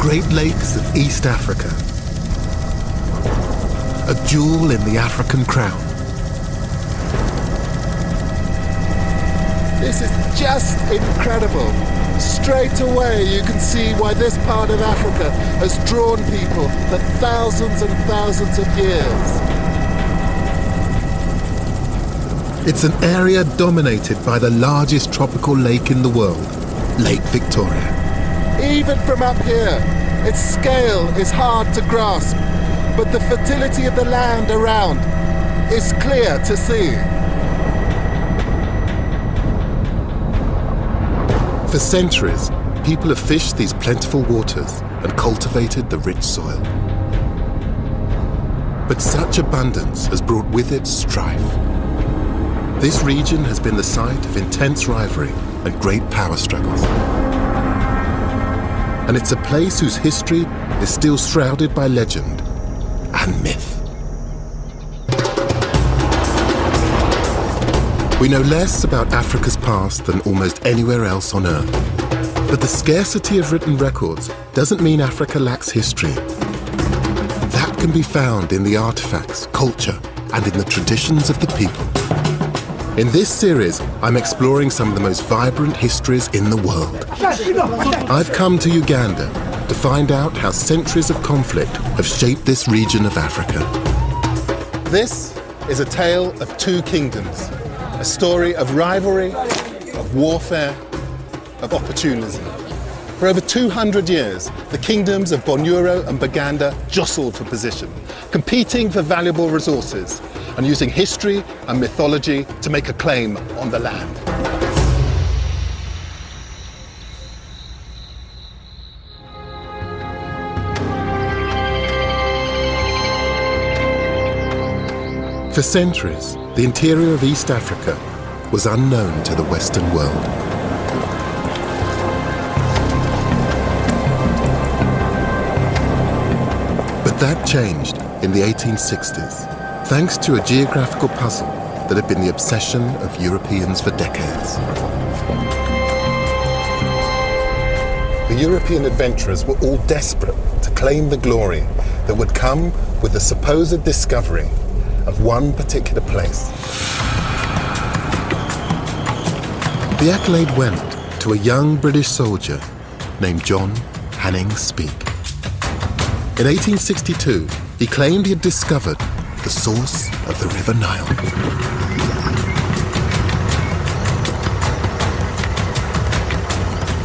Great Lakes of East Africa. A jewel in the African crown. This is just incredible. Straight away you can see why this part of Africa has drawn people for thousands and thousands of years. It's an area dominated by the largest tropical lake in the world, Lake Victoria. Even from up here, its scale is hard to grasp, but the fertility of the land around is clear to see. For centuries, people have fished these plentiful waters and cultivated the rich soil. But such abundance has brought with it strife. This region has been the site of intense rivalry and great power struggles. And it's a place whose history is still shrouded by legend and myth. We know less about Africa's past than almost anywhere else on Earth. But the scarcity of written records doesn't mean Africa lacks history. That can be found in the artifacts, culture, and in the traditions of the people. In this series, I'm exploring some of the most vibrant histories in the world. I've come to Uganda to find out how centuries of conflict have shaped this region of Africa. This is a tale of two kingdoms. A story of rivalry, of warfare, of opportunism. For over 200 years, the kingdoms of Bunyoro and Buganda jostled for position, competing for valuable resources and using history and mythology to make a claim on the land. For centuries, the interior of East Africa was unknown to the Western world. But that changed in the 1860s, thanks to a geographical puzzle that had been the obsession of Europeans for decades. The European adventurers were all desperate to claim the glory that would come with the supposed discovery of one particular place. The accolade went to a young British soldier named John Hanning Speke. In 1862, he claimed he had discovered the source of the River Nile.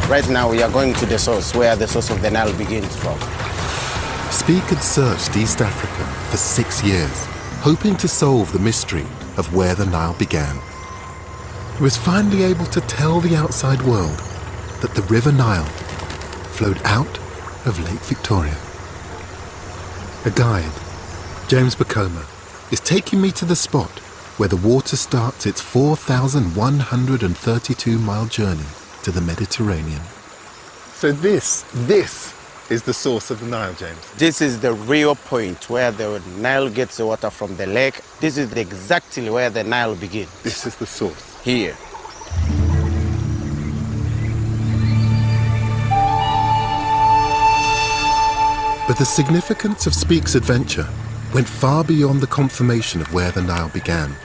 Right now we are going to the source, where the source of the Nile begins from. Speke had searched East Africa for 6 years, hoping to solve the mystery of where the Nile began. He was finally able to tell the outside world that the River Nile flowed out of Lake Victoria. A guide, James Bacoma, is taking me to the spot where the water starts its 4,132-mile journey to the Mediterranean. So this is the source of the Nile, James? This is the real point where the Nile gets the water from the lake. This is exactly where the Nile begins. This is the source? Here. But the significance of Speke's adventure went far beyond the confirmation of where the Nile began.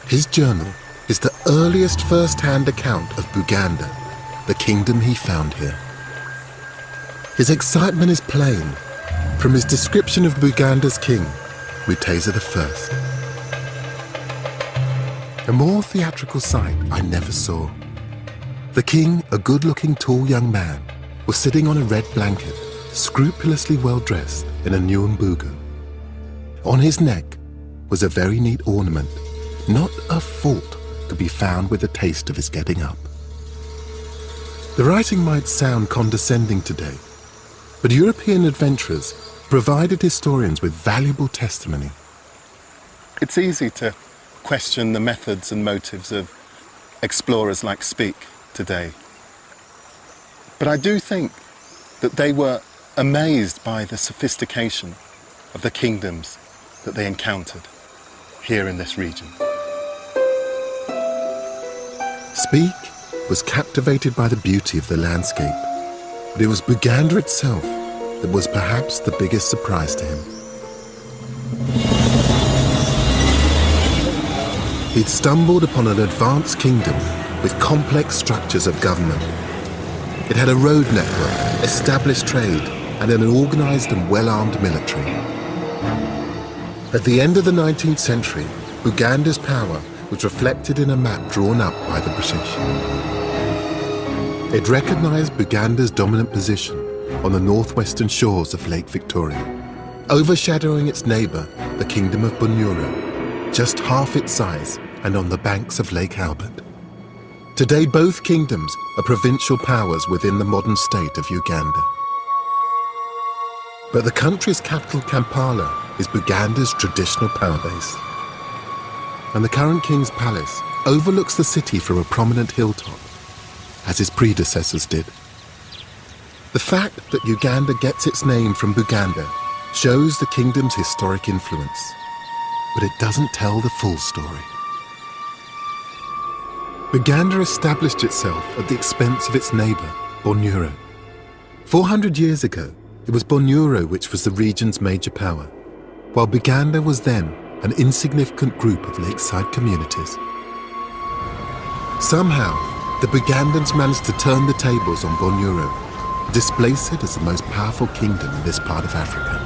His journal is the earliest first-hand account of Buganda, the kingdom he found here. His excitement is plain from his description of Buganda's king, Mutesa I. A more theatrical sight I never saw. The king, a good-looking tall young man, was sitting on a red blanket, scrupulously well-dressed in a new mbugu. On his neck was a very neat ornament. Not a fault could be found with the taste of his getting up. The writing might sound condescending today, but European adventurers provided historians with valuable testimony. It's easy to question the methods and motives of explorers like Speke today. But I do think that they were amazed by the sophistication of the kingdoms that they encountered here in this region. Speke was captivated by the beauty of the landscape. But it was Buganda itself that was perhaps the biggest surprise to him. He'd stumbled upon an advanced kingdom with complex structures of government. It had a road network, established trade, and an organized and well-armed military. At the end of the 19th century, Buganda's power was reflected in a map drawn up by the British. It recognized Buganda's dominant position on the northwestern shores of Lake Victoria, overshadowing its neighbor, the Kingdom of Bunyoro, just half its size and on the banks of Lake Albert. Today, both kingdoms are provincial powers within the modern state of Uganda. But the country's capital, Kampala, is Buganda's traditional power base. And the current king's palace overlooks the city from a prominent hilltop, as his predecessors did. The fact that Uganda gets its name from Buganda shows the kingdom's historic influence, but it doesn't tell the full story. Buganda established itself at the expense of its neighbor, Bunyoro. 400 years ago, it was Bunyoro which was the region's major power, while Buganda was then an insignificant group of lakeside communities. Somehow, the Bugandans managed to turn the tables on Bunyoro, and displace it as the most powerful kingdom in this part of Africa.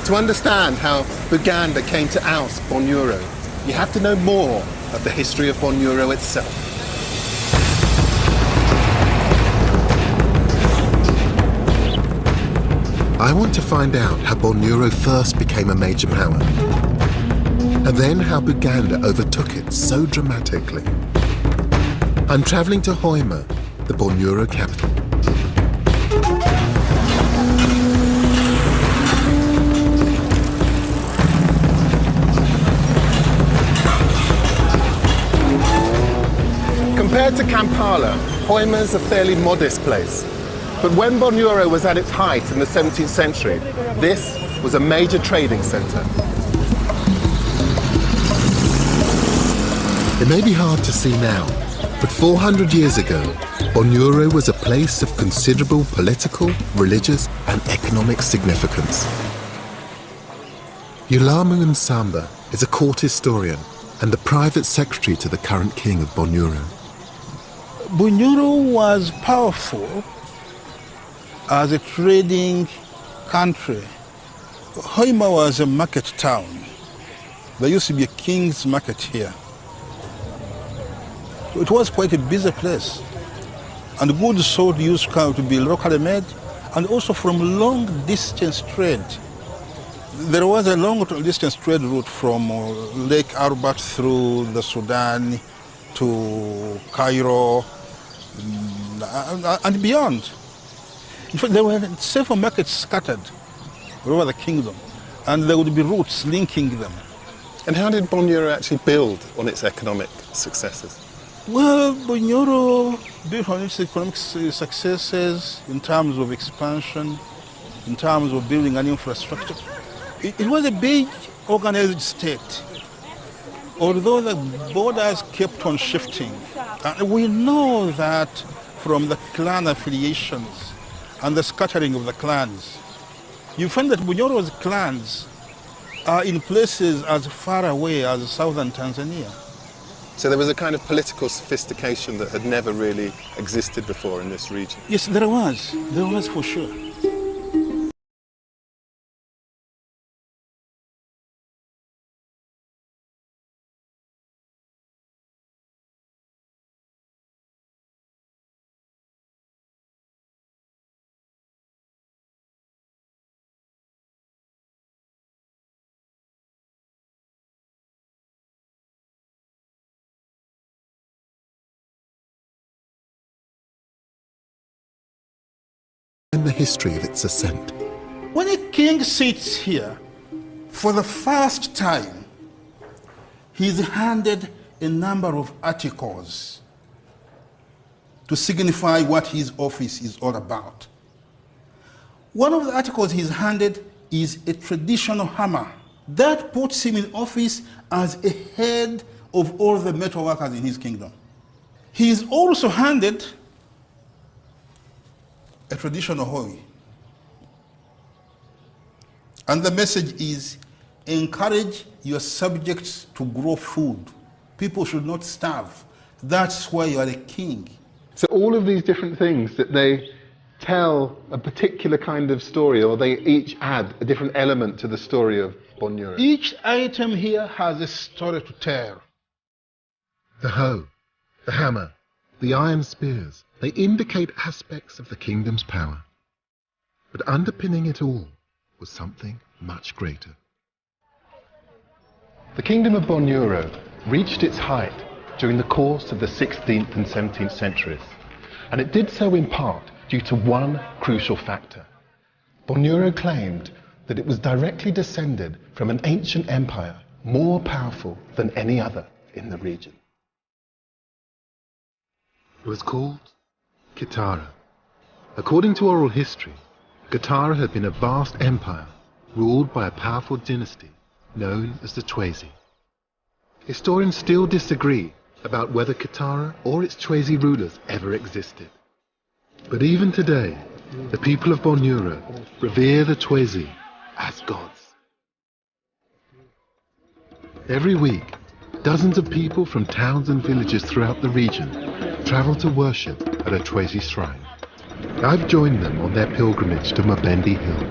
To understand how Buganda came to oust Bunyoro, you have to know more of the history of Bunyoro itself. I want to find out how Bunyoro first became a major power, and then how Buganda overtook it so dramatically. I'm traveling to Hoima, the Bunyoro capital. Compared to Kampala, Hoima's a fairly modest place. But when Bunyoro was at its height in the 17th century, this was a major trading centre. It may be hard to see now, but 400 years ago, Bunyoro was a place of considerable political, religious, and economic significance. Yulamu Nsamba is a court historian and the private secretary to the current king of Bunyoro. Bunyoro was powerful as a trading country. Hoima was a market town. There used to be a king's market here. It was quite a busy place. And goods sold used to come to be locally made and also from long distance trade. There was a long distance trade route from Lake Albert through the Sudan to Cairo and beyond. In fact, there were several markets scattered all over the kingdom, and there would be routes linking them. And how did Bunyoro actually build on its economic successes? Well, Bunyoro built on its economic successes in terms of expansion, in terms of building an infrastructure. It was a big organized state. Although the borders kept on shifting, we know that from the clan affiliations and the scattering of the clans. You find that Bunyoro's clans are in places as far away as southern Tanzania. So there was a kind of political sophistication that had never really existed before in this region. Yes, there was for sure. And the history of its ascent. When a king sits here, for the first time, he's handed a number of articles to signify what his office is all about. One of the articles he's handed is a traditional hammer. That puts him in office as a head of all the metal workers in his kingdom. He is also handed a traditional hoe. And the message is, encourage your subjects to grow food. People should not starve. That's why you are a king. So all of these different things that they tell a particular kind of story, or they each add a different element to the story of Bunyoro. Each item here has a story to tell. The hoe, the hammer, the iron spears, they indicate aspects of the kingdom's power. But underpinning it all was something much greater. The kingdom of Bunyoro reached its height during the course of the 16th and 17th centuries, and it did so in part due to one crucial factor. Bunyoro claimed that it was directly descended from an ancient empire more powerful than any other in the region. It was called Kitara. According to oral history, Kitara had been a vast empire ruled by a powerful dynasty known as the Twezi. Historians still disagree about whether Kitara or its Twezi rulers ever existed. But even today, the people of Bunyoro revere the Twezi as gods. Every week, dozens of people from towns and villages throughout the region travel to worship at a Twezi shrine. I've joined them on their pilgrimage to Mabendi Hill.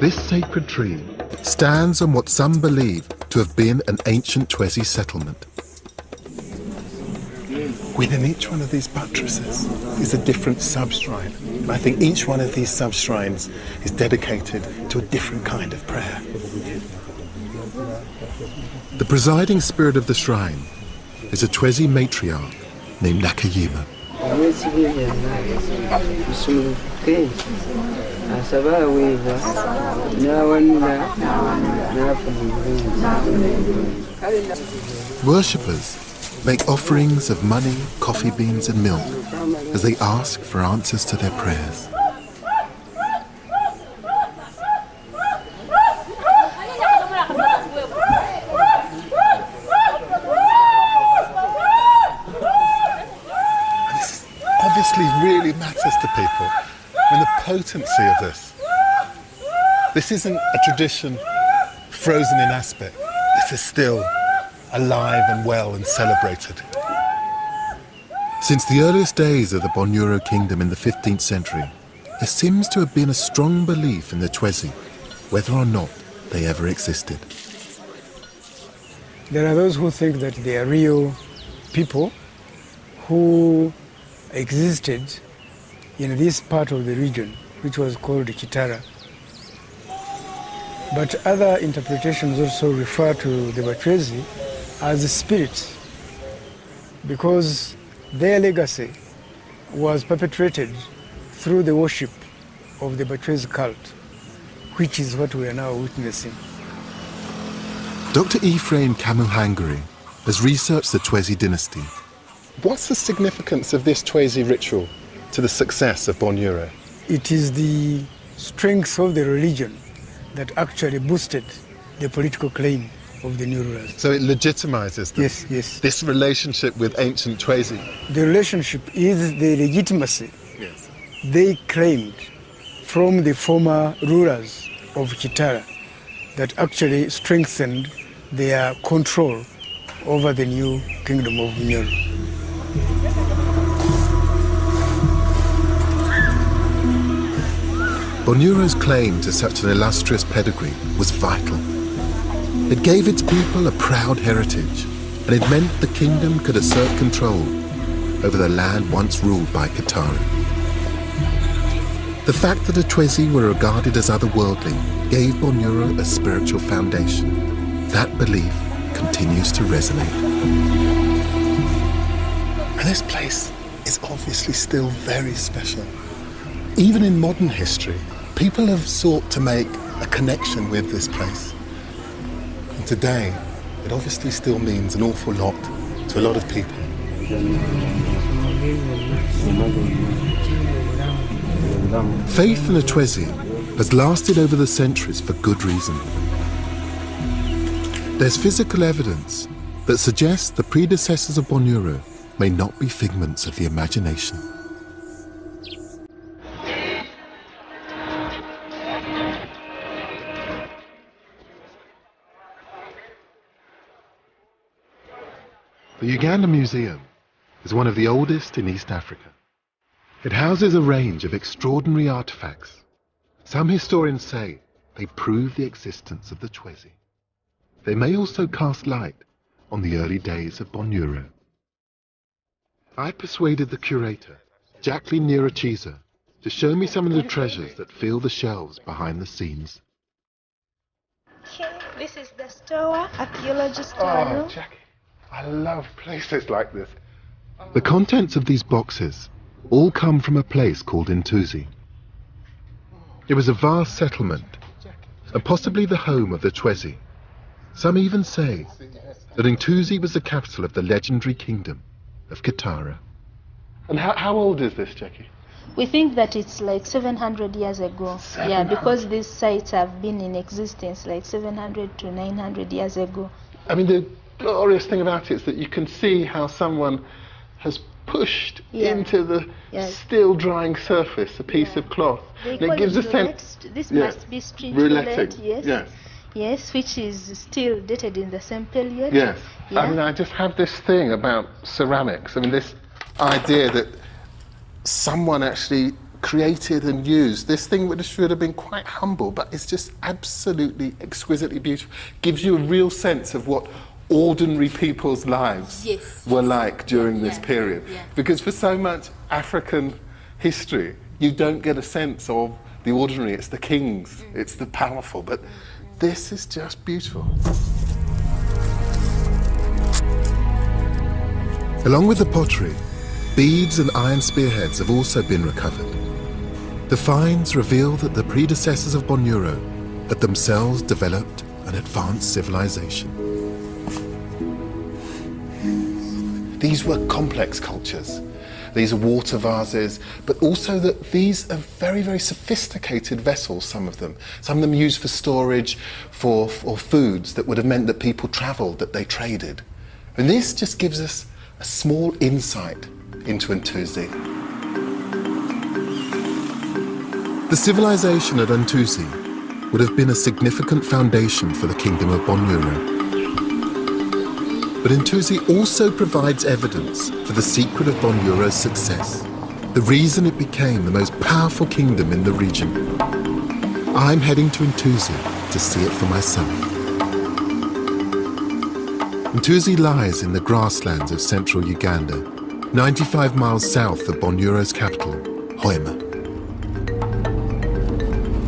This sacred tree stands on what some believe to have been an ancient Twezi settlement. Within each one of these buttresses is a different sub-shrine. And I think each one of these sub-shrines is dedicated to a different kind of prayer. The presiding spirit of the shrine is a Twezi matriarch named Nakayima. Worshippers make offerings of money, coffee beans and milk as they ask for answers to their prayers. This obviously really matters to people. I mean, the potency of this. This isn't a tradition frozen in aspect. This is still alive and well and celebrated. Since the earliest days of the Bunyoro kingdom in the 15th century, there seems to have been a strong belief in the Twezi, whether or not they ever existed. There are those who think that they are real people who existed in this part of the region, which was called Kitara. But other interpretations also refer to the Batwezi as spirits, because their legacy was perpetrated through the worship of the Batwezi cult, which is what we are now witnessing. Dr. Ephraim Kamuhangari has researched the Twezi dynasty. What's the significance of this Twezi ritual to the success of Bunyoro? It is the strength of the religion that actually boosted the political claim of the new rulers. So it legitimizes them? Yes, yes. This relationship with ancient Twezi? The relationship is the legitimacy they claimed from the former rulers of Kitara that actually strengthened their control over the new kingdom of Bunyoro. Bunyoro's claim to such an illustrious pedigree was vital. It gave its people a proud heritage, and it meant the kingdom could assert control over the land once ruled by Kitara. The fact that the Twezi were regarded as otherworldly gave Bunyoro a spiritual foundation. That belief continues to resonate. And this place is obviously still very special. Even in modern history, people have sought to make a connection with this place. And today, it obviously still means an awful lot to a lot of people. Faith in the Twezi has lasted over the centuries for good reason. There's physical evidence that suggests the predecessors of Bunyoro may not be figments of the imagination. The Uganda Museum is one of the oldest in East Africa. It houses a range of extraordinary artifacts. Some historians say they prove the existence of the Chwezi. They may also cast light on the early days of Bunyoro. I persuaded the curator, Jacqueline Nyirachiza, to show me some of the treasures that fill the shelves behind the scenes. Okay, this is the store, archaeology store. Oh, Jackie, I love places like this. The contents of these boxes all come from a place called Ntuzi. It was a vast settlement, and possibly the home of the Chwezi. Some even say that Ntuzi was the capital of the legendary kingdom of Kitara. And how old is this, Jackie? We think that it's like 700 years ago. Yeah, because these sites have been in existence like 700 to 900 years ago. I mean, the glorious thing about it is that you can see how someone has pushed into the still drying surface a piece of cloth. They and it gives a sense. This must be street roulette, yes. Yes, which is still dated in the same period. Yes. Yeah. I mean, I just have this thing about ceramics. I mean, this idea that someone actually created and used this thing, which should have been quite humble, but it's just absolutely exquisitely beautiful. Gives you a real sense of what ordinary people's lives were like during this period. Yeah. Because for so much African history, you don't get a sense of the ordinary. It's the kings, it's the powerful, but this is just beautiful. Along with the pottery, beads and iron spearheads have also been recovered. The finds reveal that the predecessors of Bunyoro had themselves developed an advanced civilization. These were complex cultures. These are water vases, but also that these are very, very sophisticated vessels, some of them. Some of them used for storage, for foods that would have meant that people travelled, that they traded. And this just gives us a small insight into Ntuzi. The civilization at Ntuzi would have been a significant foundation for the kingdom of Bunyoro. But Ntuzi also provides evidence for the secret of Bunyoro's success, the reason it became the most powerful kingdom in the region. I'm heading to Ntuzi to see it for myself. Ntuzi lies in the grasslands of central Uganda, 95 miles south of Bunyoro's capital, Hoima.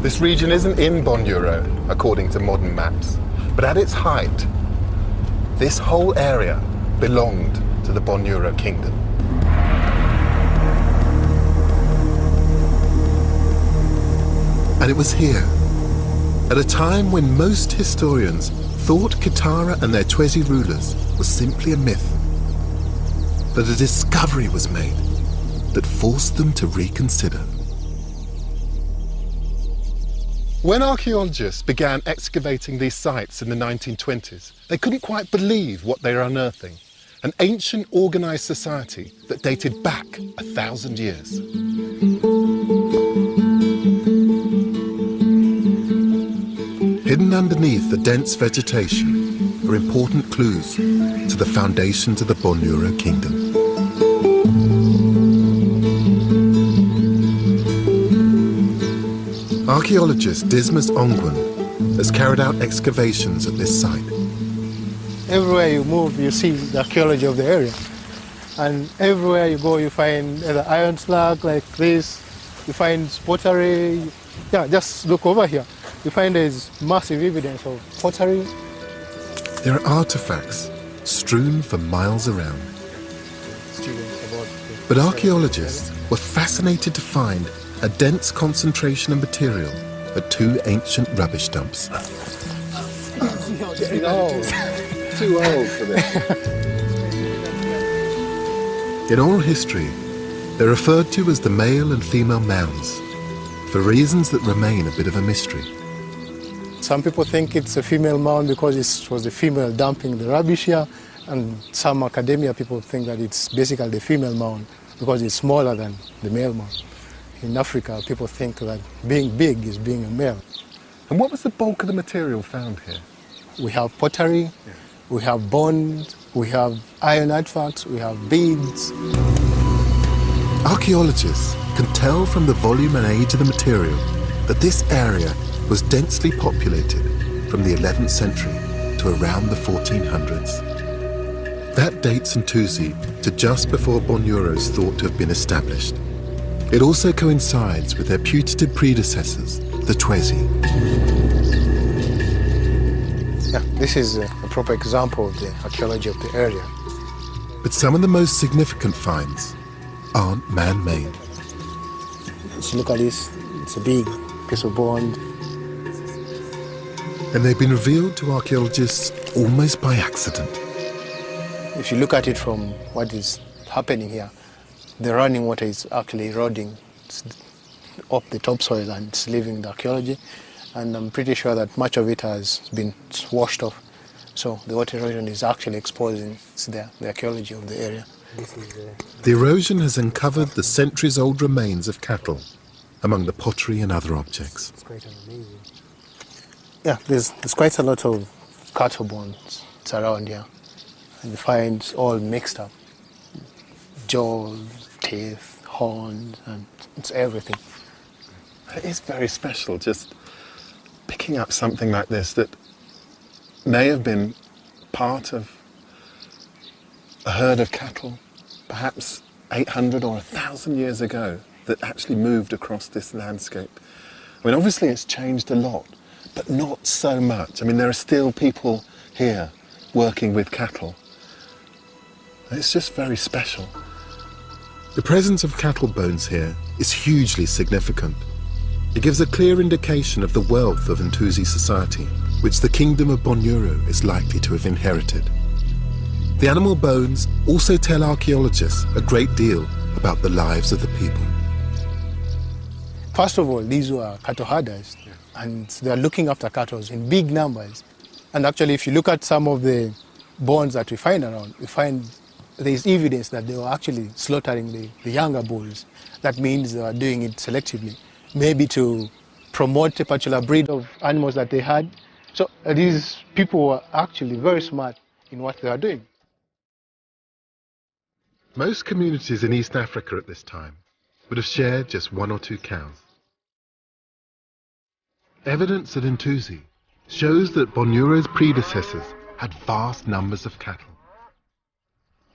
This region isn't in Bunyoro, according to modern maps, but at its height, this whole area belonged to the Bunyoro kingdom. And it was here, at a time when most historians thought Kitara and their Chwezi rulers was simply a myth, that a discovery was made that forced them to reconsider. When archaeologists began excavating these sites in the 1920s, they couldn't quite believe what they were unearthing. An ancient organised society that dated back 1,000 years. Hidden underneath the dense vegetation are important clues to the foundations of the Bunyoro kingdom. Archaeologist Dismas Ongwen has carried out excavations at this site. Everywhere you move, you see the archaeology of the area. And everywhere you go, you find the iron slug like this, you find pottery. Yeah, just look over here. You find there's massive evidence of pottery. There are artifacts strewn for miles around. But archaeologists were fascinated to find a dense concentration of material at two ancient rubbish dumps. Too old for this. In oral history, they're referred to as the male and female mounds. for reasons that remain a bit of a mystery. Some people think it's a female mound because it was the female dumping the rubbish here, and some academia people think that it's basically the female mound because it's smaller than the male mound. In Africa, people think that being big is being a male. And what was the bulk of the material found here? We have pottery, we have bones, we have iron artifacts, we have beads. Archaeologists can tell from the volume and age of the material that this area was densely populated from the 11th century to around the 1400s. That dates Ntuzi to just before Bunyoro is thought to have been established. It also coincides with their putative predecessors, the Twezi. Yeah, this is a proper example of the archaeology of the area. But some of the most significant finds aren't man-made. Just look at this, it's a big piece of bone. And they've been revealed to archaeologists almost by accident. If you look at it from what is happening here, the running water is actually eroding up the topsoil and it's leaving the archaeology. And I'm pretty sure that much of it has been washed off. So the water erosion is actually exposing the archaeology of the area. The erosion has uncovered the centuries-old remains of cattle among the pottery and other objects. It's quite amazing. Yeah, there's quite a lot of cattle bones around here. And you find all mixed up. Jaws, teeth, horns, and it's everything. It is very special just picking up something like this that may have been part of a herd of cattle, perhaps 800 or 1,000 years ago, that actually moved across this landscape. I mean, obviously it's changed a lot, but not so much. I mean, there are still people here working with cattle. It's just very special. The presence of cattle bones here is hugely significant. It gives a clear indication of the wealth of Ntuzi society, which the kingdom of Bunyoro is likely to have inherited. The animal bones also tell archaeologists a great deal about the lives of the people. First of all, these were cattle herders, and they are looking after cattle in big numbers. And actually, if you look at some of the bones that we find around, we find there is evidence that they were actually slaughtering the younger bulls. That means they were doing it selectively, maybe to promote a particular breed of animals that they had. So these people were actually very smart in what they are doing. Most communities in East Africa at this time would have shared just 1 or 2 cows. Evidence at Ntuzi shows that Bunyoro's predecessors had vast numbers of cattle.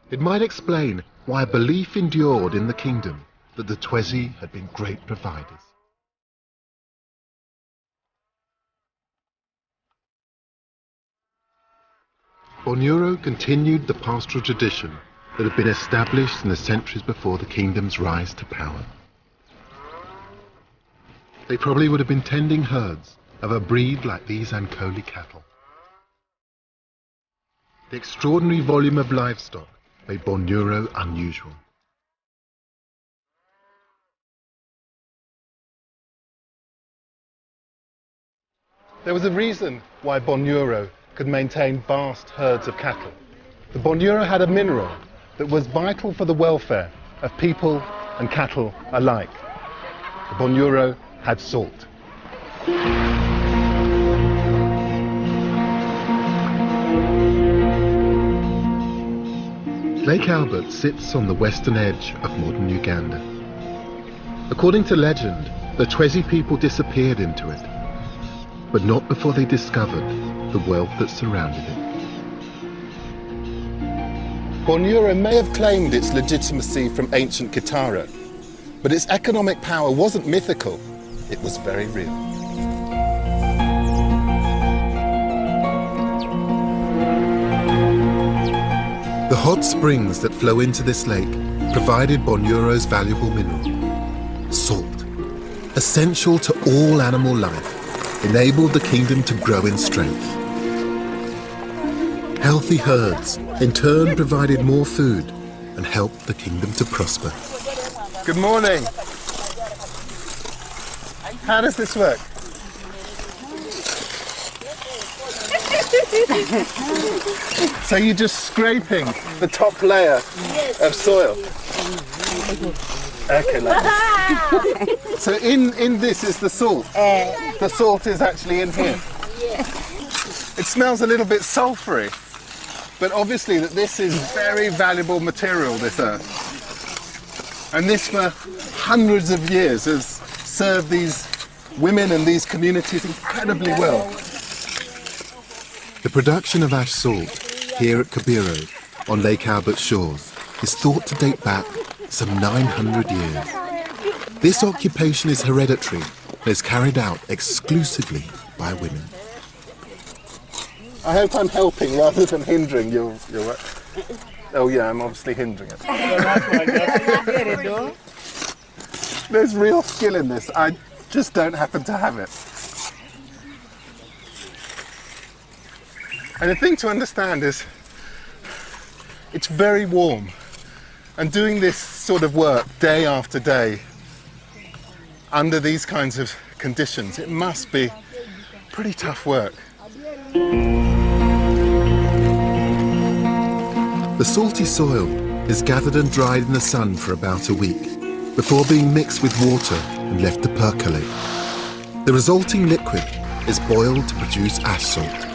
It might explain why a belief endured in the kingdom that the Twezi had been great providers. Bunyoro continued the pastoral tradition that had been established in the centuries before the kingdom's rise to power. They probably would have been tending herds of a breed like these Ankoli cattle. The extraordinary volume of livestock made Bunyoro unusual. There was a reason why Bunyoro could maintain vast herds of cattle. The Bunyoro had a mineral that was vital for the welfare of people and cattle alike. The Bunyoro had salt. Lake Albert sits on the western edge of modern Uganda. According to legend, the Twezi people disappeared into it, but not before they discovered the wealth that surrounded it. Bunyoro may have claimed its legitimacy from ancient Kitara, but its economic power wasn't mythical, it was very real. The hot springs that flow into this lake provided Bunyoro's valuable mineral, salt, essential to all animal life, enabled the kingdom to grow in strength. Healthy herds, in turn, provided more food and helped the kingdom to prosper. Good morning. How does this work? So you're just scraping the top layer of soil? Okay, like this. So in this is the salt? The salt is actually in here? It smells a little bit sulphury, but obviously that this is very valuable material, this earth. And this for hundreds of years has served these women and these communities incredibly well. The production of ash salt here at Kibero on Lake Albert's shores is thought to date back some 900 years. This occupation is hereditary and is carried out exclusively by women. I hope I'm helping rather than hindering your work. Oh yeah, I'm obviously hindering it. There's real skill in this. I just don't happen to have it. And the thing to understand is it's very warm. And doing this sort of work day after day under these kinds of conditions, it must be pretty tough work. The salty soil is gathered and dried in the sun for about a week before being mixed with water and left to percolate. The resulting liquid is boiled to produce ash salt.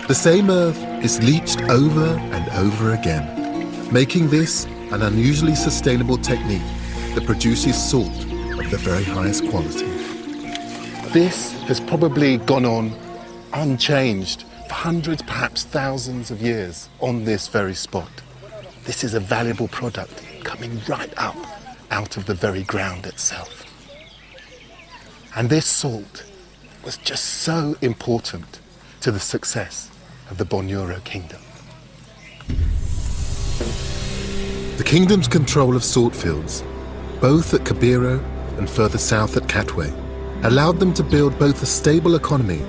The same earth is leached over and over again, making this an unusually sustainable technique that produces salt of the very highest quality. This has probably gone on unchanged for hundreds, perhaps thousands of years on this very spot. This is a valuable product coming right up out of the very ground itself. And this salt was just so important to the success of the Bunyoro kingdom. The kingdom's control of salt fields, both at Kibero and further south at Katwe, allowed them to build both a stable economy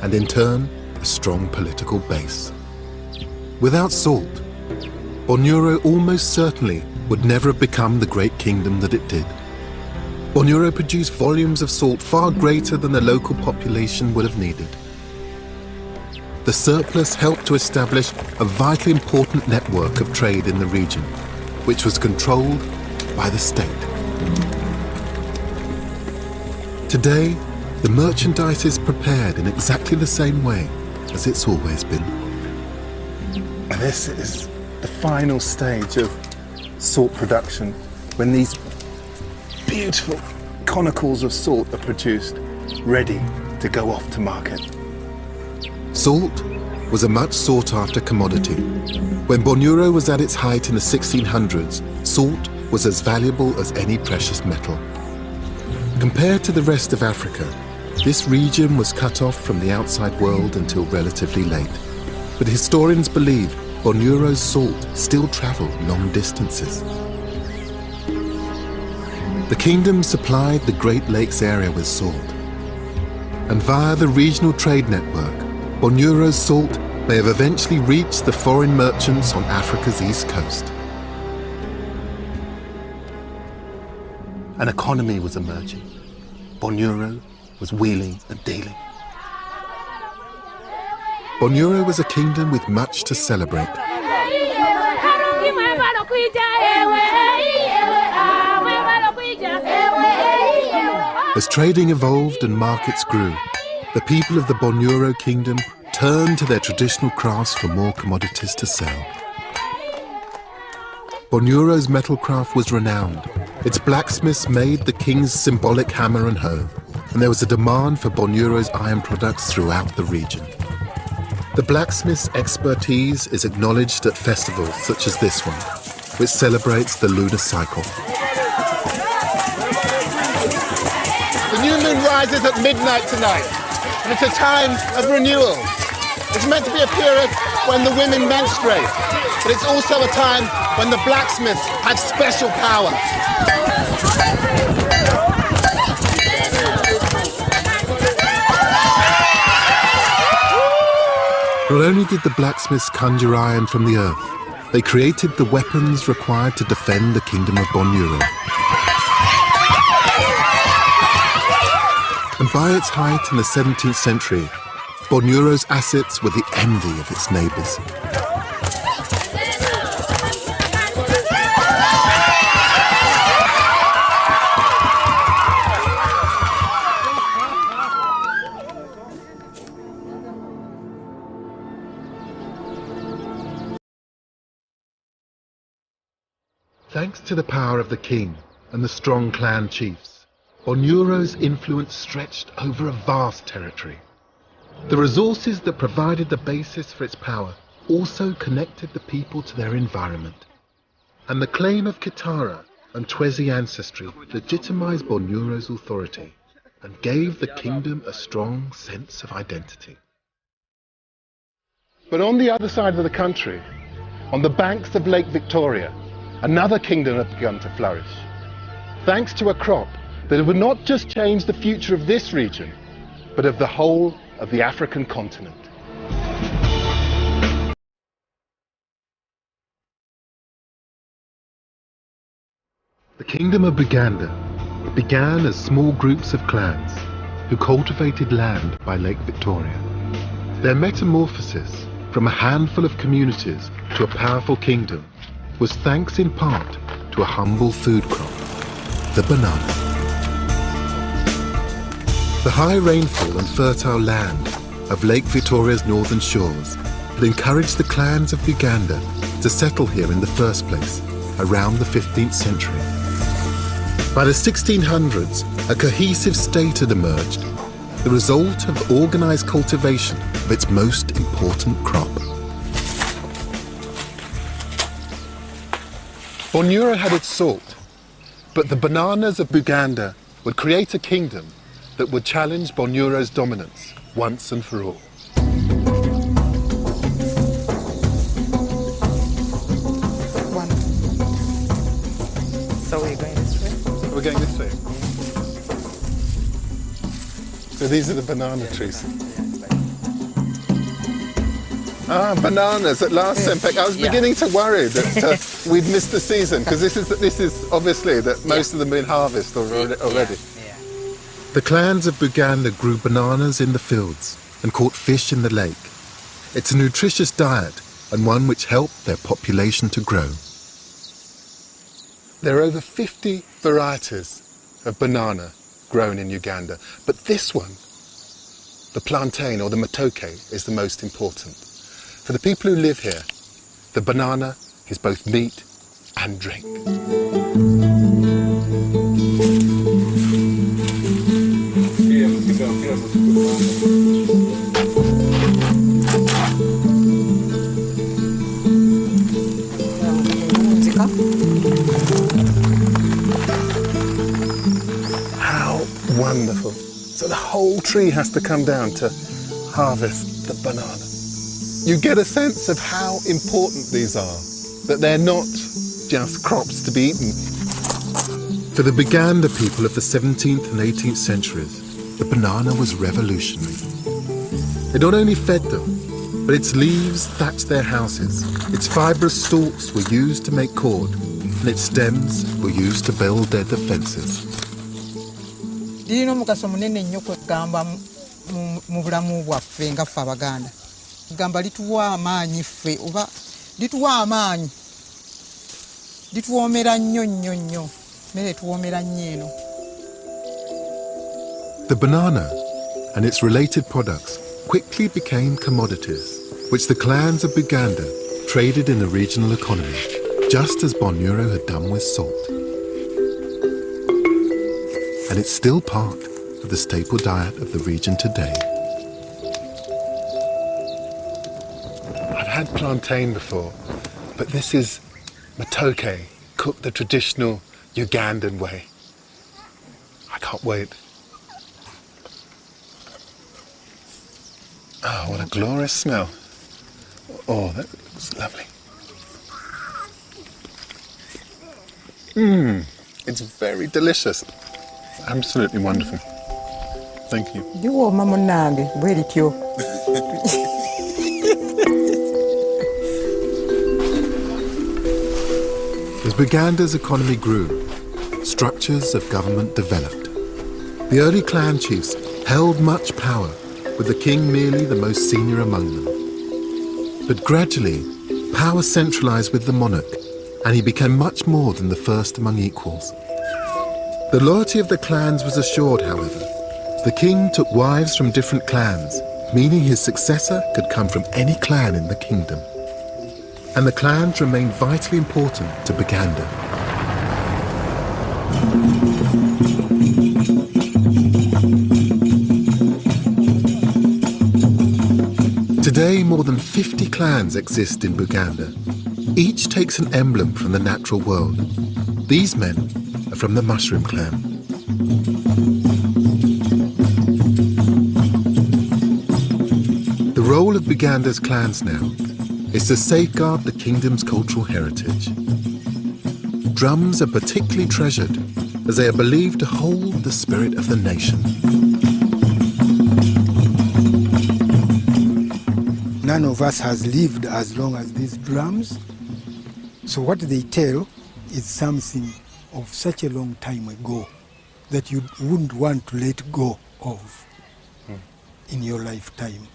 and in turn a strong political base. Without salt, Bunyoro almost certainly would never have become the great kingdom that it did. Bunyoro produced volumes of salt far greater than the local population would have needed. The surplus helped to establish a vitally important network of trade in the region, which was controlled by the state. Today, the merchandise is prepared in exactly the same way as it's always been. And this is the final stage of salt production, when these beautiful conicals of salt are produced, ready to go off to market. Salt was a much sought-after commodity. When Bunyoro was at its height in the 1600s, salt was as valuable as any precious metal. Compared to the rest of Africa, this region was cut off from the outside world until relatively late. But historians believe Bunyoro's salt still travelled long distances. The kingdom supplied the Great Lakes area with salt. And via the regional trade network, Bunyoro's salt may have eventually reached the foreign merchants on Africa's east coast. An economy was emerging. Bunyoro was wheeling and dealing. Bunyoro was a kingdom with much to celebrate. As trading evolved and markets grew, the people of the Bunyoro kingdom turned to their traditional crafts for more commodities to sell. Bunyoro's metalcraft was renowned. Its blacksmiths made the king's symbolic hammer and hoe, and there was a demand for Bunyoro's iron products throughout the region. The blacksmith's expertise is acknowledged at festivals such as this one, which celebrates the lunar cycle. The new moon rises at midnight tonight, and it's a time of renewal. It's meant to be a period when the women menstruate, but it's also a time when the blacksmiths have special power. Not only did the blacksmiths conjure iron from the earth, they created the weapons required to defend the kingdom of Bunyoro. And by its height in the 17th century, Bunyoro's assets were the envy of its neighbours. Thanks to the power of the king and the strong clan chiefs, Bunyoro's influence stretched over a vast territory. The resources that provided the basis for its power also connected the people to their environment. And the claim of Kitara and Twezi ancestry legitimized Bunyoro's authority and gave the kingdom a strong sense of identity. But on the other side of the country, on the banks of Lake Victoria, another kingdom had begun to flourish, thanks to a crop that would not just change the future of this region, but of the whole of the African continent. The kingdom of Buganda began as small groups of clans who cultivated land by Lake Victoria. Their metamorphosis from a handful of communities to a powerful kingdom was thanks in part to a humble food crop, the banana. The high rainfall and fertile land of Lake Victoria's northern shores had encouraged the clans of Buganda to settle here in the first place around the 15th century. By the 1600s, a cohesive state had emerged, the result of organised cultivation of its most important crop. Bunyoro had its salt, but the bananas of Buganda would create a kingdom that would challenge Bunyoro's dominance once and for all. So we're going this way? We're going this way. So these are the banana trees. Ah, bananas at last, Sempek. I was beginning to worry that we'd missed the season, because this is obviously that most of them have been harvested already. The clans of Buganda grew bananas in the fields and caught fish in the lake. It's a nutritious diet and one which helped their population to grow. There are over 50 varieties of banana grown in Uganda, but this one, the plantain or the matoke, is the most important. For the people who live here, the banana is both meat and drink. How wonderful. So the whole tree has to come down to harvest the banana. You get a sense of how important these are, that they're not just crops to be eaten. For the Buganda people of the 17th and 18th centuries, the banana was revolutionary. It not only fed them, but its leaves thatched their houses, its fibrous stalks were used to make cord, and its stems were used to build their defences. Lirina omugaso munene nnyo kwegamba mu bulamu bwaffe nga ffe Abaganda. Gamba lituwa amaanyi ffe oba lituwa amaanyi. Lituwoomera nnyo nnyo nnyo. Mmere tuwoomera nnyo eno. The banana and its related products quickly became commodities, which the clans of Buganda traded in the regional economy, just as Bunyoro had done with salt. And it's still part of the staple diet of the region today. I've had plantain before, but this is matoke, cooked the traditional Ugandan way. I can't wait. Oh, what a glorious smell. Oh, that looks lovely. It's very delicious. Absolutely wonderful. Thank you. Liwooma munnange bwe lityo. As Buganda's economy grew, structures of government developed. The early clan chiefs held much power, with the king merely the most senior among them. But gradually, power centralized with the monarch, and he became much more than the first among equals. The loyalty of the clans was assured, however. The king took wives from different clans, meaning his successor could come from any clan in the kingdom. And the clans remained vitally important to Buganda. Today, more than 50 clans exist in Buganda. Each takes an emblem from the natural world. These men are from the Mushroom Clan. The role of Buganda's clans now is to safeguard the kingdom's cultural heritage. Drums are particularly treasured as they are believed to hold the spirit of the nation. None of us has lived as long as these drums. So what they tell is something of such a long time ago that you wouldn't want to let go of in your lifetime.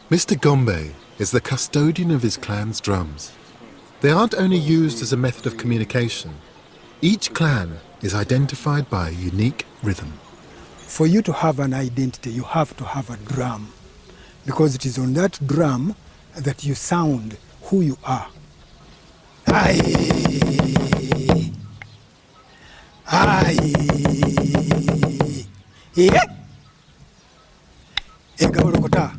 Mr. Gombe is the custodian of his clan's drums. They aren't only used as a method of communication. Each clan is identified by a unique rhythm. For you to have an identity, you have to have a drum, because it is on that drum that you sound who you are. Aye. Aye. Yeah. Egabolokota,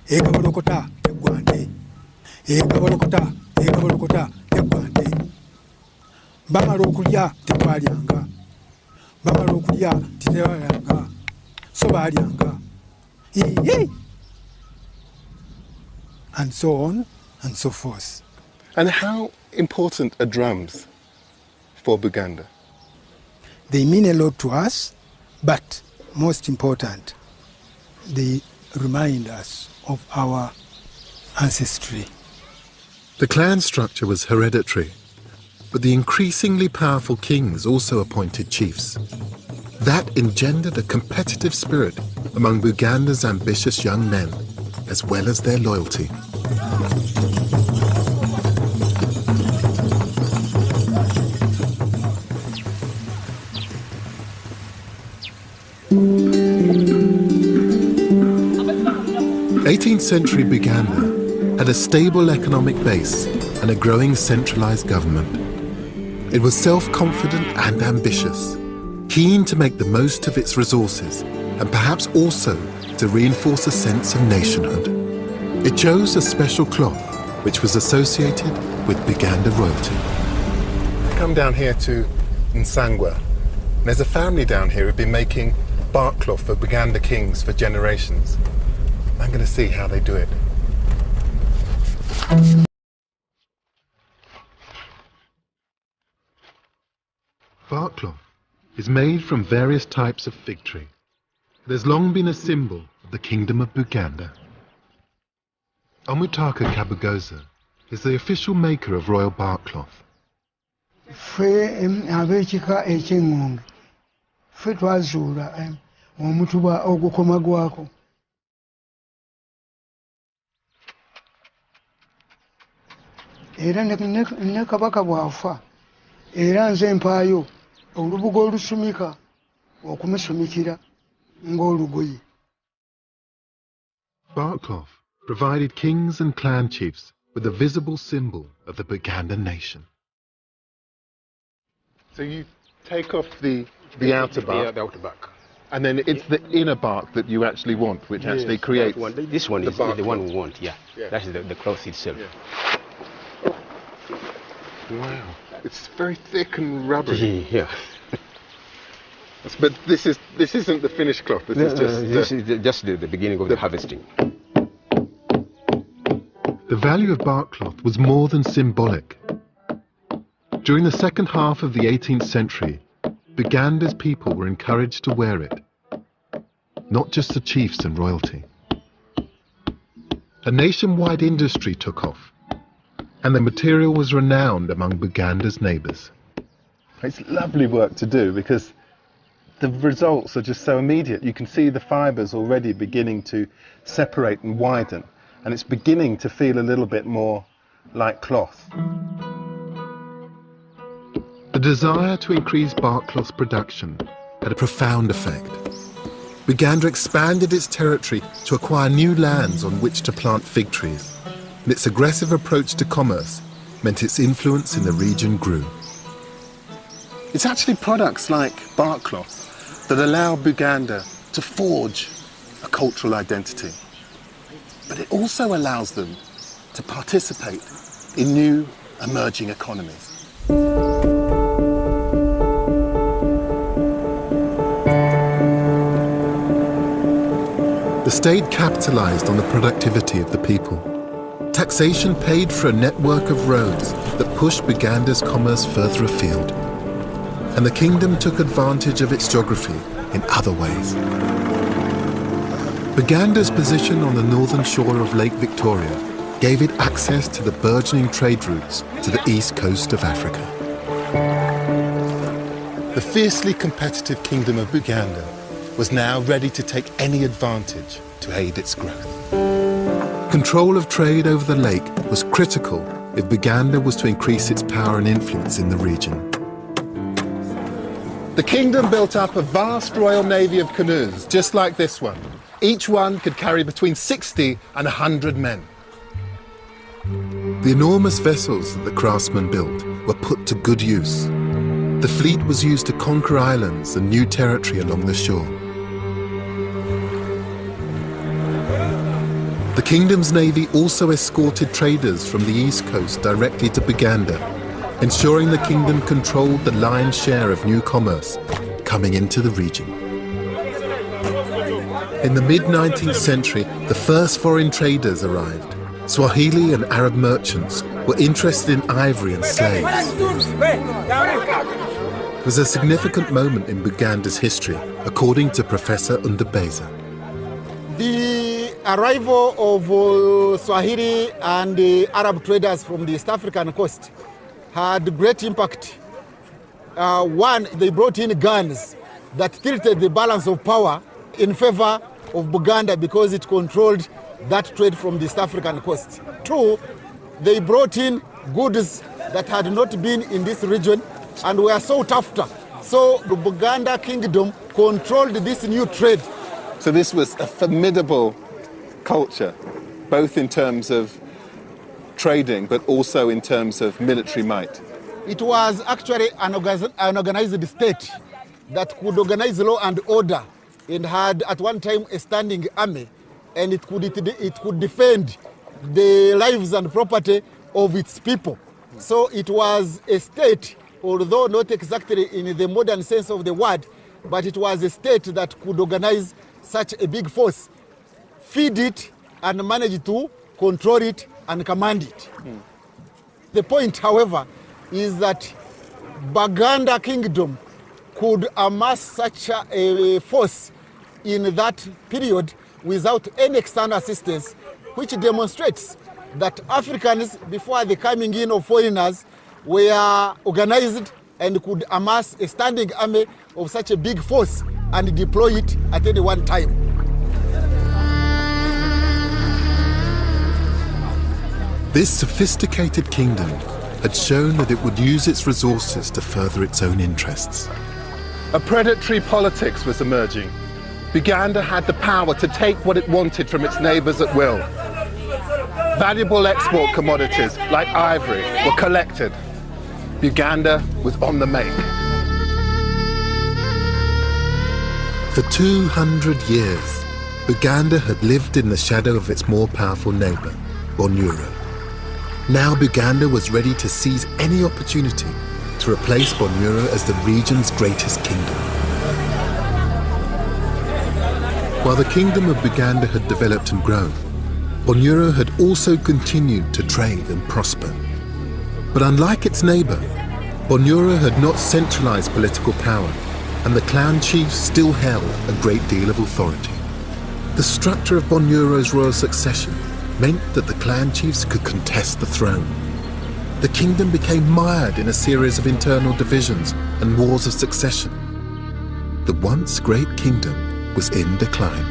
egabolokota, tegwante. Egabolokota, egabolokota, tegwante. Bamala okulya tetwalyanga. Bamala okulya tetwalyanga. So balyanga. And so on and so forth. And how important are drums for Buganda? They mean a lot to us, but most important, they remind us of our ancestry. The clan structure was hereditary, but the increasingly powerful kings also appointed chiefs. That engendered a competitive spirit among Buganda's ambitious young men, as well as their loyalty. '18th century Buganda had a stable economic base and a growing centralized government. It was self-confident and ambitious, keen to make the most of its resources and perhaps also to reinforce a sense of nationhood. It chose a special cloth which was associated with Buganda royalty. Come down here to Nsangwa. There's a family down here who've been making bark cloth for Buganda kings for generations. I'm going to see how they do it. Bark cloth is made from various types of fig tree. It has long been a symbol of the Kingdom of Buganda. Omutaka Kabugoza is the official maker of royal bark cloth. Abekika eky'engonge ffe twazuula omutuba ogukoma gwako. Era ne kabaka bw'afa era nze mpaayo olubugo olusumika okumusumikira ng'olugoye. Bark cloth provided kings and clan chiefs with a visible symbol of the Buganda nation. So you take off the outer bark, the outer bark, and then it's the inner bark that you actually want, which actually creates. This one is the one we want. Yeah, yeah. That is the cloth itself. Yeah. Wow, it's very thick and rubbery. Yeah. But this isn't the finished cloth. This is just the beginning of the harvesting. The value of bark cloth was more than symbolic. During the second half of the 18th century, Buganda's people were encouraged to wear it, not just the chiefs and royalty. A nationwide industry took off, and the material was renowned among Buganda's neighbours. It's lovely work to do because the results are just so immediate. You can see the fibres already beginning to separate and widen, and it's beginning to feel a little bit more like cloth. The desire to increase bark cloth production had a profound effect. Buganda expanded its territory to acquire new lands on which to plant fig trees, and its aggressive approach to commerce meant its influence in the region grew. It's actually products like bark cloth that allow Buganda to forge a cultural identity. But it also allows them to participate in new emerging economies. The state capitalized on the productivity of the people. Taxation paid for a network of roads that pushed Buganda's commerce further afield. And the kingdom took advantage of its geography in other ways. Buganda's position on the northern shore of Lake Victoria gave it access to the burgeoning trade routes to the east coast of Africa. The fiercely competitive kingdom of Buganda was now ready to take any advantage to aid its growth. Control of trade over the lake was critical if Buganda was to increase its power and influence in the region. The kingdom built up a vast royal navy of canoes, just like this one. Each one could carry between 60 and 100 men. The enormous vessels that the craftsmen built were put to good use. The fleet was used to conquer islands and new territory along the shore. The kingdom's navy also escorted traders from the east coast directly to Buganda, ensuring the kingdom controlled the lion's share of new commerce coming into the region. In the mid-19th century, the first foreign traders arrived. Swahili and Arab merchants were interested in ivory and slaves. It was a significant moment in Buganda's history, according to Professor Ndabeza. The arrival of Swahili and Arab traders from the East African coast had great impact. One, they brought in guns that tilted the balance of power in favor of Buganda because it controlled that trade from the East African coast. Two, they brought in goods that had not been in this region and were sought after. So the Buganda kingdom controlled this new trade. So this was a formidable culture, both in terms of trading, but also in terms of military might. It was actually an organized state that could organize law and order and had at one time a standing army, and it could defend the lives and property of its people. So it was a state, although not exactly in the modern sense of the word, but it was a state that could organize such a big force, feed it, and manage to control it and command it. The point, however, is that Buganda kingdom could amass such a force in that period without any external assistance, which demonstrates that Africans, before the coming in of foreigners, were organized and could amass a standing army of such a big force and deploy it at any one time. This sophisticated kingdom had shown that it would use its resources to further its own interests. A predatory politics was emerging. Buganda had the power to take what it wanted from its neighbours at will. Valuable export commodities like ivory were collected. Buganda was on the make. For 200 years, Buganda had lived in the shadow of its more powerful neighbour, Bunyoro. Now Buganda was ready to seize any opportunity to replace Bunyoro as the region's greatest kingdom. While the kingdom of Buganda had developed and grown, Bunyoro had also continued to trade and prosper. But unlike its neighbour, Bunyoro had not centralised political power, and the clan chiefs still held a great deal of authority. The structure of Bunyoro's royal succession meant that the clan chiefs could contest the throne. The kingdom became mired in a series of internal divisions and wars of succession. the once great kingdom was in decline.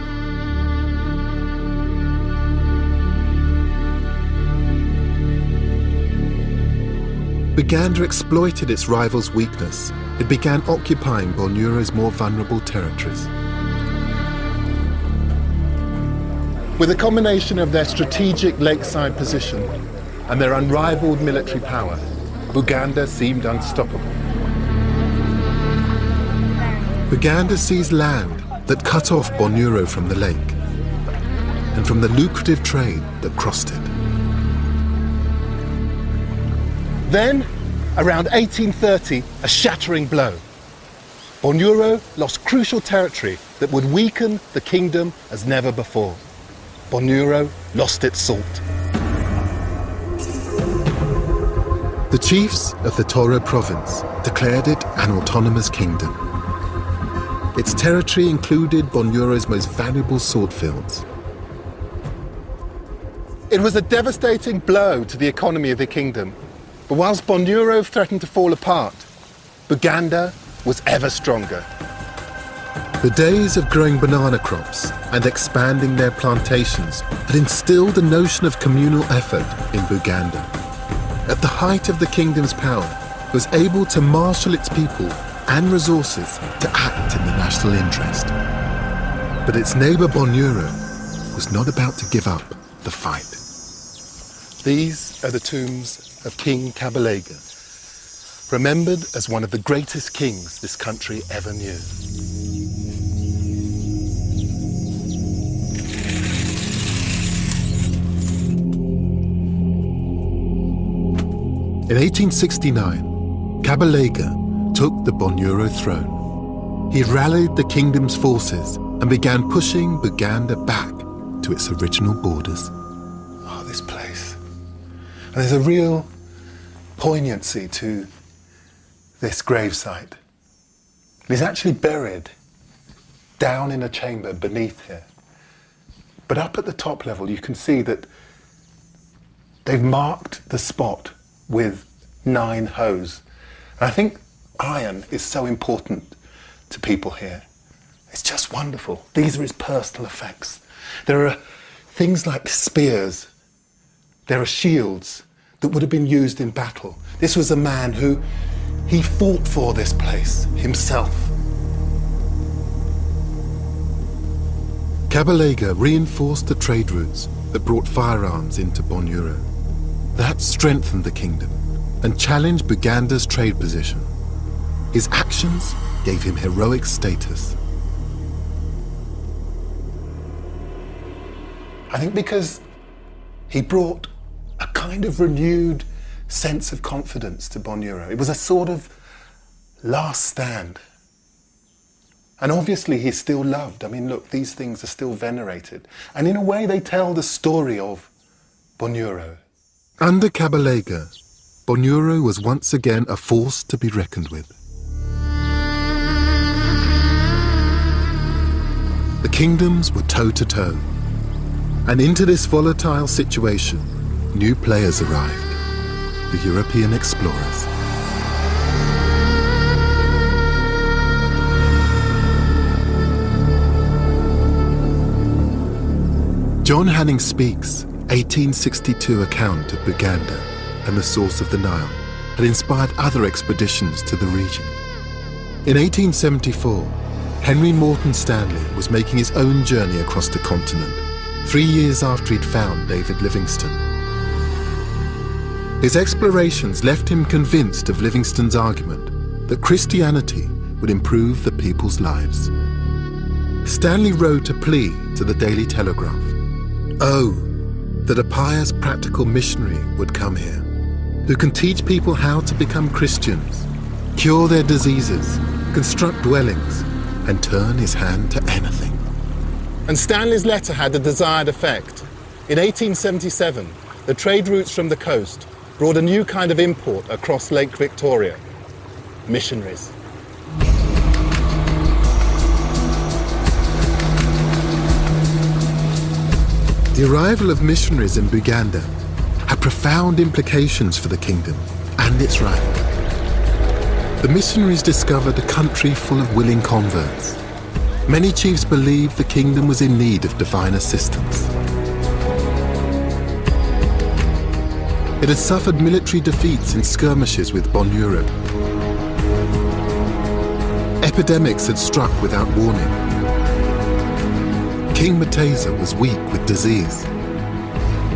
Buganda exploited its rival's weakness. It began occupying Bunyoro's more vulnerable territories. With a combination of their strategic lakeside position and their unrivaled military power, Buganda seemed unstoppable. Buganda seized land that cut off Bunyoro from the lake and from the lucrative trade that crossed it. Then, around 1830, a shattering blow. Bunyoro lost crucial territory that would weaken the kingdom as never before. Bunyoro lost its salt. The chiefs of the Toro province declared it an autonomous kingdom. Its territory included Bunyoro's most valuable salt fields. It was a devastating blow to the economy of the kingdom. But whilst Bunyoro threatened to fall apart, Buganda was ever stronger. The days of growing banana crops and expanding their plantations had instilled a notion of communal effort in Buganda. At the height of the kingdom's power, it was able to marshal its people and resources to act in the national interest. But its neighbour Bunyoro was not about to give up the fight. These are the tombs of King Kabalega, remembered as one of the greatest kings this country ever knew. In 1869, Kabalega took the Bunyoro throne. He rallied the kingdom's forces and began pushing Buganda back to its original borders. Oh, this place. And there's a real poignancy to this gravesite. He's actually buried down in a chamber beneath here. But up at the top level, you can see that they've marked the spot with 9 hoes. And I think iron is so important to people here. It's just wonderful. These are his personal effects. There are things like spears. There are shields that would have been used in battle. This was a man who, he fought for this place himself. Kabalega reinforced the trade routes that brought firearms into Bunyoro. That strengthened the kingdom and challenged Buganda's trade position. His actions gave him heroic status. I think because he brought a kind of renewed sense of confidence to Bunyoro. It was a sort of last stand. And obviously he's still loved. I mean, look, these things are still venerated. And in a way they tell the story of Bunyoro. Under Kabalega, Bunyoro was once again a force to be reckoned with. The kingdoms were toe-to-toe. And into this volatile situation, new players arrived, the European explorers. John Hanning Speke's 1862 account of Buganda and the source of the Nile had inspired other expeditions to the region. In 1874, Henry Morton Stanley was making his own journey across the continent, 3 years after he'd found David Livingstone. His explorations left him convinced of Livingstone's argument that Christianity would improve the people's lives. Stanley wrote a plea to the Daily Telegraph. Oh, that a pious practical missionary would come here, who can teach people how to become Christians, cure their diseases, construct dwellings, and turn his hand to anything. And Stanley's letter had the desired effect. In 1877, the trade routes from the coast brought a new kind of import across Lake Victoria: missionaries. The arrival of missionaries in Buganda had profound implications for the kingdom and its rival. The missionaries discovered a country full of willing converts. Many chiefs believed the kingdom was in need of divine assistance. It had suffered military defeats in skirmishes with Bunyoro. Epidemics had struck without warning. King Mutesa was weak with disease.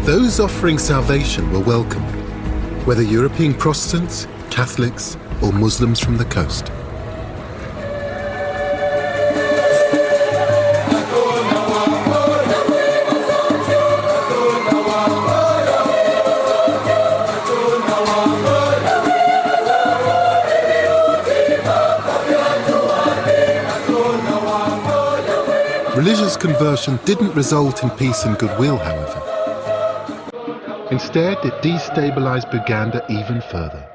Those offering salvation were welcomed, whether European Protestants, Catholics, or Muslims from the coast. Religious conversion didn't result in peace and goodwill, however. Instead, it destabilized Buganda even further.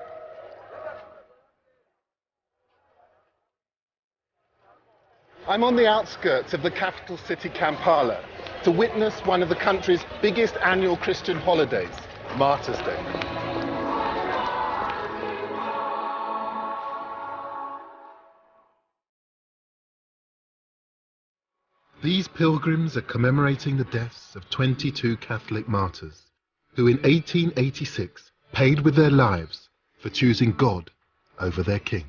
I'm on the outskirts of the capital city, Kampala, to witness one of the country's biggest annual Christian holidays, Martyrs' Day. These pilgrims are commemorating the deaths of 22 Catholic martyrs, who in 1886 paid with their lives for choosing God over their king.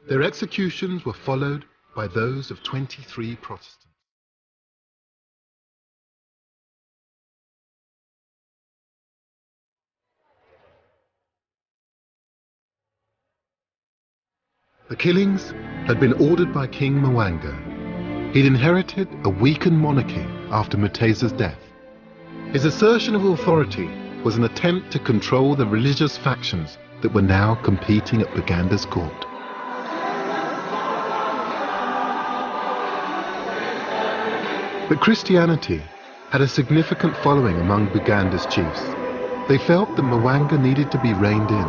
Their executions were followed by those of 23 Protestants. The killings had been ordered by King Mwanga. He'd inherited a weakened monarchy after Mutesa's death. His assertion of authority was an attempt to control the religious factions that were now competing at Buganda's court. But Christianity had a significant following among Buganda's chiefs. They felt that Mwanga needed to be reined in.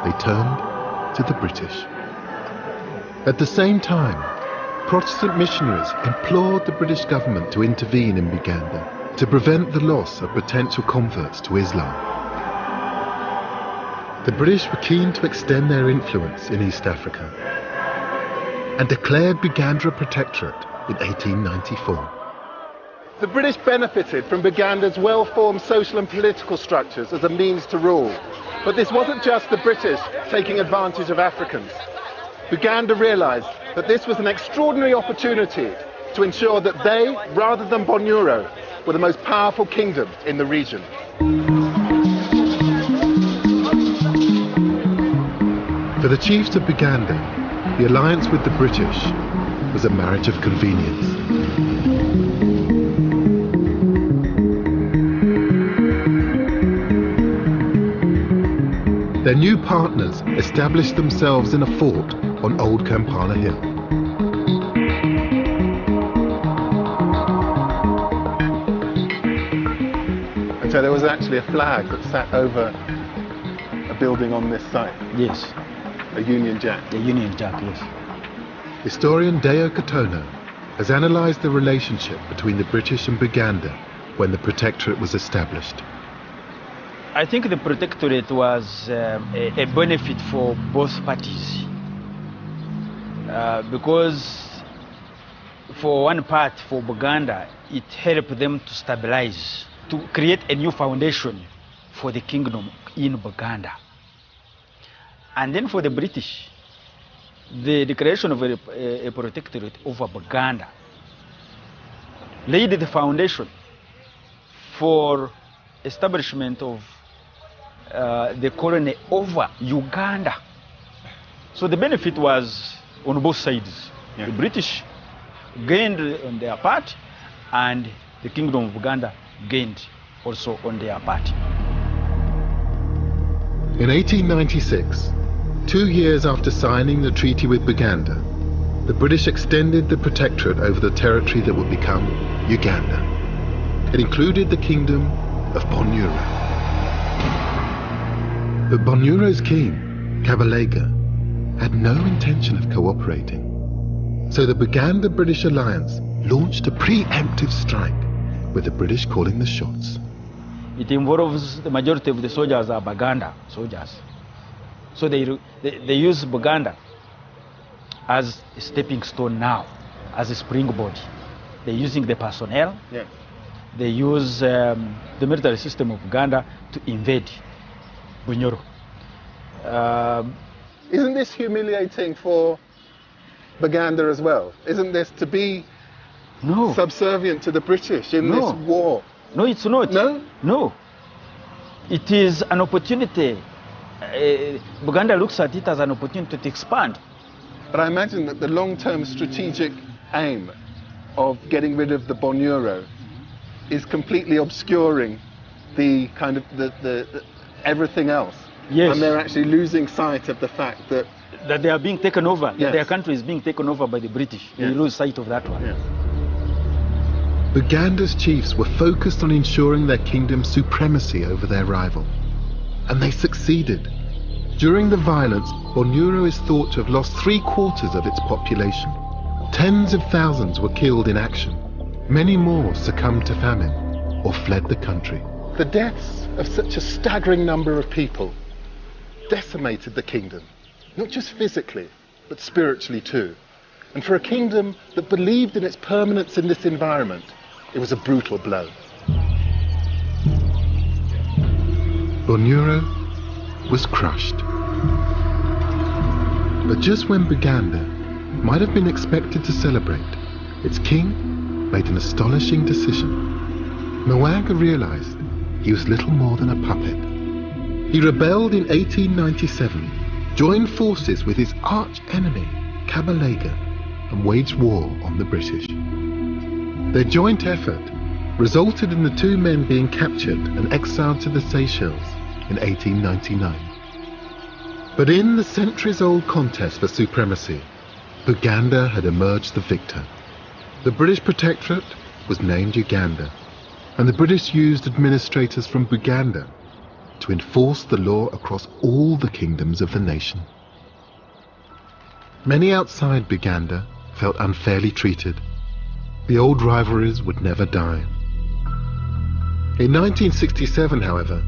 They turned to the British. At the same time, Protestant missionaries implored the British government to intervene in Uganda to prevent the loss of potential converts to Islam. The British were keen to extend their influence in East Africa and declared Uganda a protectorate in 1894. The British benefited from Buganda's well-formed social and political structures as a means to rule. But this wasn't just the British taking advantage of Africans. Buganda realized that this was an extraordinary opportunity to ensure that they, rather than Bunyoro, were the most powerful kingdom in the region. For the chiefs of Buganda, the alliance with the British was a marriage of convenience. Their new partners established themselves in a fort on Old Kampala Hill. And so there was actually a flag that sat over a building on this site? Yes. A Union Jack? The Union Jack, yes. Historian Deo Katono has analysed the relationship between the British and Buganda when the protectorate was established. I think the protectorate was a benefit for both parties because for one part, for Buganda, it helped them to stabilize, to create a new foundation for the kingdom in Buganda. And then for the British, the declaration of a protectorate over Buganda laid the foundation for establishment of the colony over Uganda. So the benefit was on both sides. Yeah. The British gained on their part, and the Kingdom of Uganda gained also on their part. In 1896, 2 years after signing the treaty with Buganda, the British extended the protectorate over the territory that would become Uganda. It included the Kingdom of Bunyoro. But Bunyoro's king, Kabalega, had no intention of cooperating. So the Buganda-British alliance launched a preemptive strike, with the British calling the shots. It involves the majority of the soldiers are Buganda soldiers. So they use Buganda as a stepping stone now, as a springboard. They're using the personnel. Yes. They use the military system of Uganda to invade Bunyoro. Isn't this humiliating for Buganda as well? Isn't this to be subservient to the British in this war? No, it's not. No? No. It is an opportunity. Buganda looks at it as an opportunity to expand. But I imagine that the long-term strategic aim of getting rid of the Bunyoro is completely obscuring the kind of the everything else. Yes. And they're actually losing sight of the fact that they are being taken over, yes. Their country is being taken over by the British. Yes. They lose sight of that one. Yes. Buganda's chiefs were focused on ensuring their kingdom's supremacy over their rival. And they succeeded. During the violence, Bunyoro is thought to have lost 3/4 of its population. Tens of thousands were killed in action. Many more succumbed to famine or fled the country. The deaths of such a staggering number of people decimated the kingdom, not just physically, but spiritually too. And for a kingdom that believed in its permanence in this environment, it was a brutal blow. Bunyoro was crushed. But just when Buganda might have been expected to celebrate, its king made an astonishing decision. MUZA'NGANDA realized he was little more than a puppet. He rebelled in 1897, joined forces with his arch-enemy, Kabalega, and waged war on the British. Their joint effort resulted in the two men being captured and exiled to the Seychelles in 1899. But in the centuries-old contest for supremacy, Buganda had emerged the victor. The British protectorate was named Uganda, and the British used administrators from Buganda to enforce the law across all the kingdoms of the nation. Many outside Buganda felt unfairly treated. The old rivalries would never die. In 1967, however,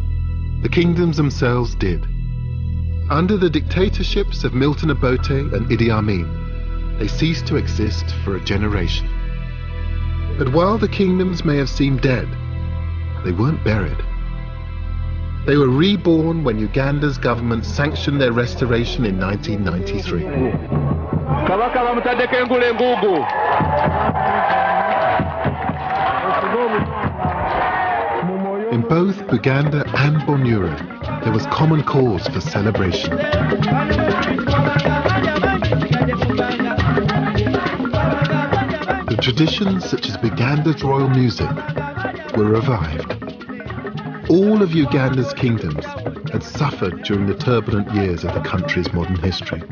the kingdoms themselves did. Under the dictatorships of Milton Obote and Idi Amin, they ceased to exist for a generation. But while the kingdoms may have seemed dead, they weren't buried. They were reborn when Uganda's government sanctioned their restoration in 1993. In both Buganda and Bunyoro, there was common cause for celebration. The traditions such as Buganda's royal music were revived. All of Uganda's kingdoms had suffered during the turbulent years of the country's modern history.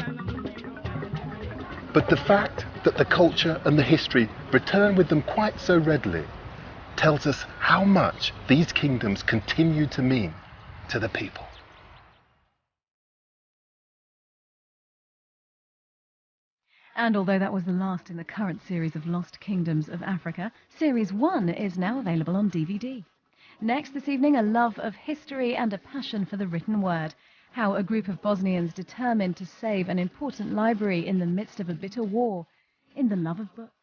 But the fact that the culture and the history return with them quite so readily tells us how much these kingdoms continue to mean to the people. And although that was the last in the current series of Lost Kingdoms of Africa, Series 1 is now available on DVD. Next this evening, a love of history and a passion for the written word. How a group of Bosnians determined to save an important library in the midst of a bitter war, in The Love of Books.